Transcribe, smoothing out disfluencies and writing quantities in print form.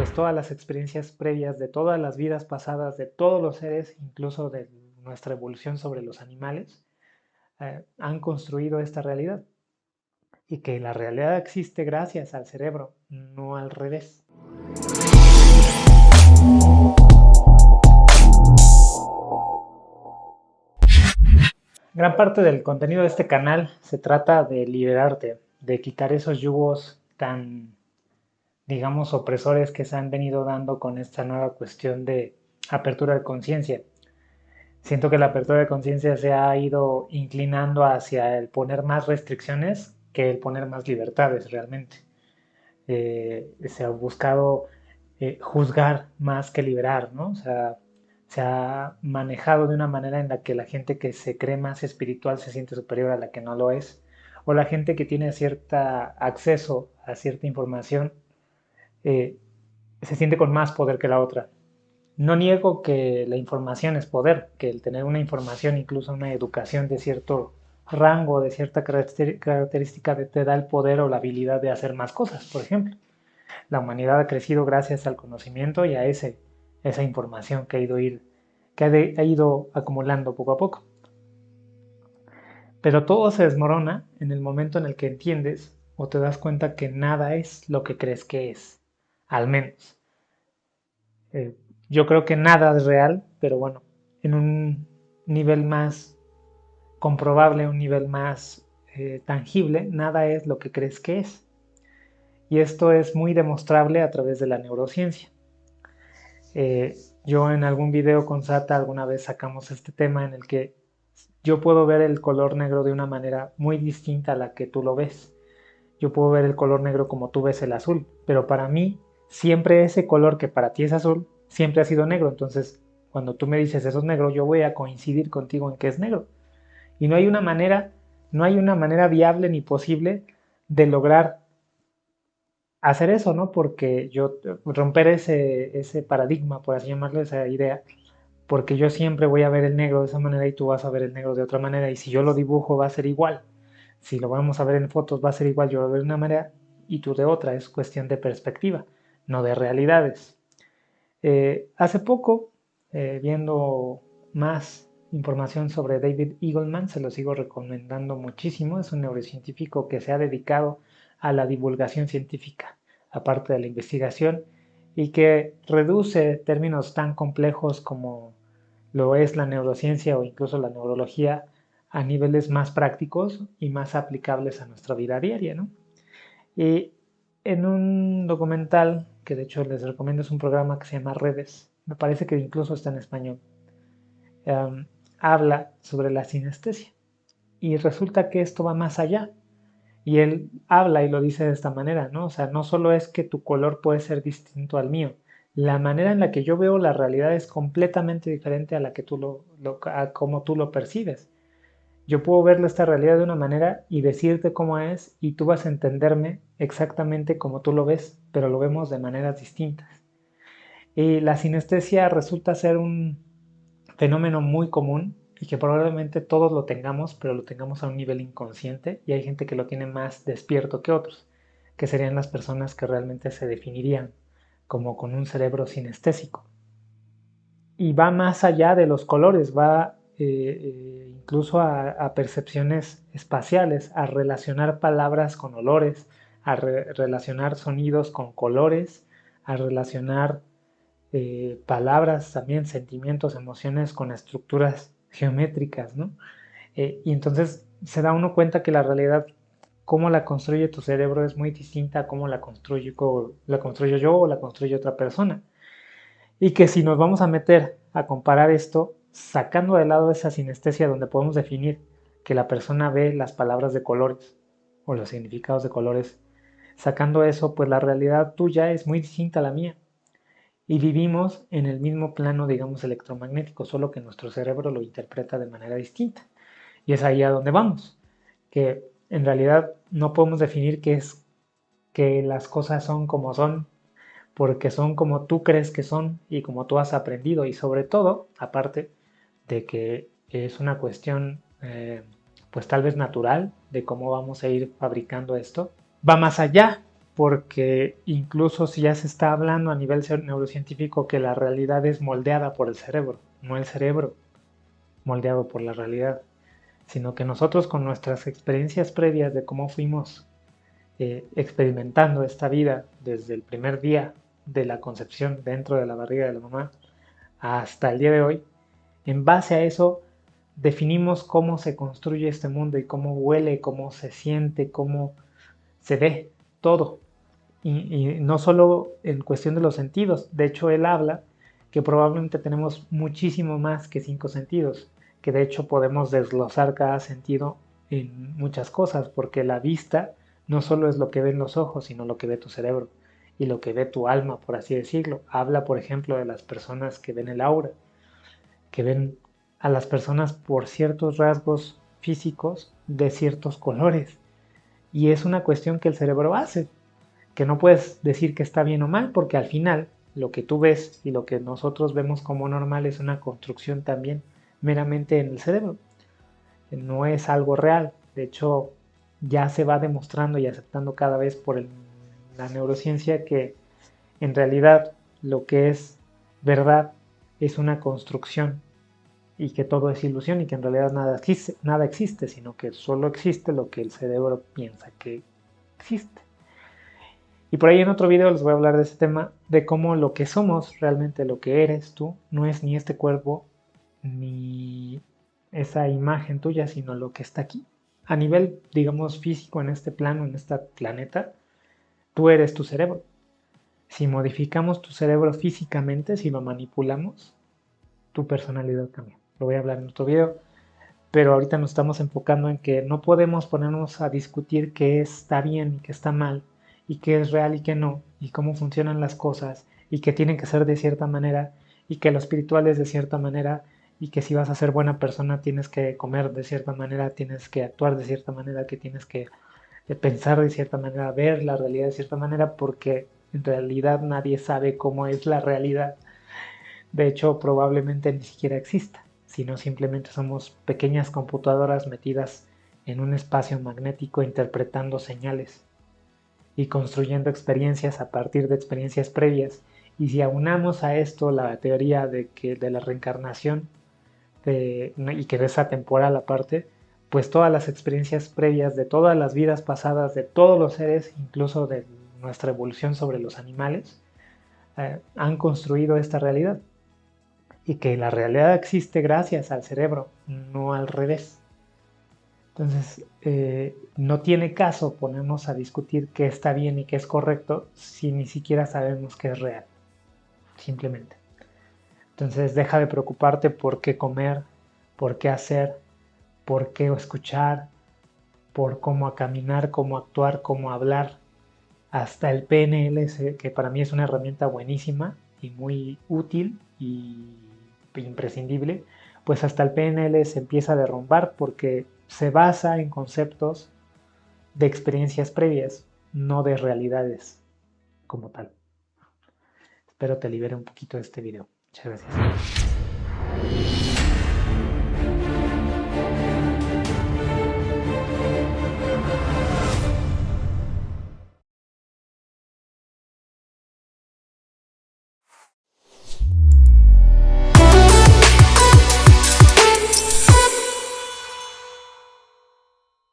pues todas las experiencias previas de todas las vidas pasadas de todos los seres, incluso de nuestra evolución sobre los animales, han construido esta realidad y que la realidad existe gracias al cerebro, no al revés. Gran parte del contenido de este canal se trata de liberarte, de quitar esos yugos tan, digamos, opresores que se han venido dando con esta nueva cuestión de apertura de conciencia. Siento que la apertura de conciencia se ha ido inclinando hacia el poner más restricciones que el poner más libertades realmente. Se ha buscado juzgar más que liberar, ¿no? O sea, se ha manejado de una manera en la que la gente que se cree más espiritual se siente superior a la que no lo es, o la gente que tiene cierto acceso a cierta información eh, se siente con más poder que la otra. No niego que la información es poder, que el tener una información, incluso una educación de cierto rango, de cierta característica, te da el poder o la habilidad de hacer más cosas, por ejemplo. La humanidad ha crecido gracias al conocimiento y a esa información que ha ido acumulando poco a poco. Pero todo se desmorona en el momento en el que entiendes o te das cuenta que nada es lo que crees que es, al menos. Eh, yo creo que nada es real, pero bueno, en un nivel más comprobable, un nivel más tangible, nada es lo que crees que es. Y esto es muy demostrable a través de la neurociencia. Eh, yo en algún video con Sata alguna vez sacamos este tema en el que yo puedo ver el color negro de una manera muy distinta a la que tú lo ves. Yo puedo ver el color negro como tú ves el azul, pero para mí siempre ese color que para ti es azul, siempre ha sido negro. Entonces, cuando tú me dices eso es negro, yo voy a coincidir contigo en que es negro. Y no hay una manera viable ni posible de lograr hacer eso, ¿no? Porque yo romper ese paradigma, por así llamarlo, esa idea, porque yo siempre voy a ver el negro de esa manera y tú vas a ver el negro de otra manera, y si yo lo dibujo va a ser igual. Si lo vamos a ver en fotos va a ser igual, yo lo veo de una manera y tú de otra, es cuestión de perspectiva, no de realidades. Hace poco, viendo más información sobre David Eagleman, se lo sigo recomendando muchísimo, es un neurocientífico que se ha dedicado a la divulgación científica, aparte de la investigación, y que reduce términos tan complejos como lo es la neurociencia o incluso la neurología a niveles más prácticos y más aplicables a nuestra vida diaria, ¿no? Y en un documental, que de hecho les recomiendo, es un programa que se llama Redes, me parece que incluso está en español, um, habla sobre la sinestesia. Y resulta que esto va más allá. Y él habla y lo dice de esta manera, ¿no? O sea, no solo es que tu color puede ser distinto al mío, la manera en la que yo veo la realidad es completamente diferente a la que a cómo tú lo percibes. Yo puedo ver esta realidad de una manera y decirte cómo es y tú vas a entenderme exactamente como tú lo ves, pero lo vemos de maneras distintas. Y la sinestesia resulta ser un fenómeno muy común y que probablemente todos lo tengamos, pero lo tengamos a un nivel inconsciente y hay gente que lo tiene más despierto que otros, que serían las personas que realmente se definirían como con un cerebro sinestésico. Y va más allá de los colores, va incluso a percepciones espaciales, a relacionar palabras con olores, a relacionar sonidos con colores, a relacionar palabras, también sentimientos, emociones con estructuras geométricas, ¿no? Y entonces se da uno cuenta que la realidad, cómo la construye tu cerebro, es muy distinta a cómo la construyo yo o la construye otra persona. Y que si nos vamos a meter a comparar esto, sacando de lado esa sinestesia donde podemos definir que la persona ve las palabras de colores o los significados de colores, sacando eso, pues la realidad tuya es muy distinta a la mía. Y vivimos en el mismo plano, digamos, electromagnético, solo que nuestro cerebro lo interpreta de manera distinta. Y es ahí a donde vamos, que en realidad no podemos definir que las cosas son como son, porque son como tú crees que son y como tú has aprendido. Y sobre todo, aparte de que es una cuestión, pues tal vez natural, de cómo vamos a ir fabricando esto, va más allá. porque incluso si ya se está hablando a nivel neurocientífico que la realidad es moldeada por el cerebro, no el cerebro moldeado por la realidad, sino que nosotros con nuestras experiencias previas de cómo fuimos experimentando esta vida desde el primer día de la concepción dentro de la barriga de la mamá hasta el día de hoy, en base a eso definimos cómo se construye este mundo y cómo huele, cómo se siente, cómo se ve todo. Y no solo en cuestión de los sentidos, de hecho él habla que probablemente tenemos muchísimo más que 5 sentidos, que de hecho podemos desglosar cada sentido en muchas cosas, porque la vista no solo es lo que ven los ojos, sino lo que ve tu cerebro y lo que ve tu alma, por así decirlo. Habla, por ejemplo, de las personas que ven el aura, que ven a las personas por ciertos rasgos físicos de ciertos colores. Y es una cuestión que el cerebro hace, que no puedes decir que está bien o mal, porque al final lo que tú ves y lo que nosotros vemos como normal es una construcción también meramente en el cerebro. No es algo real. De hecho, ya se va demostrando y aceptando cada vez por la neurociencia que en realidad lo que es verdad es una construcción y que todo es ilusión y que en realidad nada existe, sino que solo existe lo que el cerebro piensa que existe. Y por ahí en otro video les voy a hablar de ese tema, de cómo lo que somos, realmente lo que eres tú, no es ni este cuerpo, ni esa imagen tuya, sino lo que está aquí. A nivel, digamos, físico, en este plano, en este planeta, tú eres tu cerebro. Si modificamos tu cerebro físicamente, si lo manipulamos, tu personalidad cambia. Lo voy a hablar en otro video, pero ahorita nos estamos enfocando en que no podemos ponernos a discutir qué está bien y qué está mal, y qué es real y qué no, y cómo funcionan las cosas, y que tienen que ser de cierta manera, y que lo espiritual es de cierta manera, y que si vas a ser buena persona tienes que comer de cierta manera, tienes que actuar de cierta manera, que tienes que pensar de cierta manera, ver la realidad de cierta manera, porque en realidad nadie sabe cómo es la realidad. De hecho, probablemente ni siquiera exista, sino simplemente somos pequeñas computadoras metidas en un espacio magnético interpretando señales y construyendo experiencias a partir de experiencias previas. Y si aunamos a esto la teoría de la reencarnación y que es atemporal aparte, pues todas las experiencias previas de todas las vidas pasadas de todos los seres, incluso de nuestra evolución sobre los animales, han construido esta realidad. Y que la realidad existe gracias al cerebro, no al revés. Entonces, no tiene caso ponernos a discutir qué está bien y qué es correcto si ni siquiera sabemos qué es real, simplemente. Entonces, deja de preocuparte por qué comer, por qué hacer, por qué escuchar, por cómo caminar, cómo actuar, cómo hablar. Hasta el PNL, que para mí es una herramienta buenísima y muy útil y imprescindible, pues hasta el PNL se empieza a derrumbar porque se basa en conceptos de experiencias previas, no de realidades como tal. Espero te libere un poquito de este video. Muchas gracias.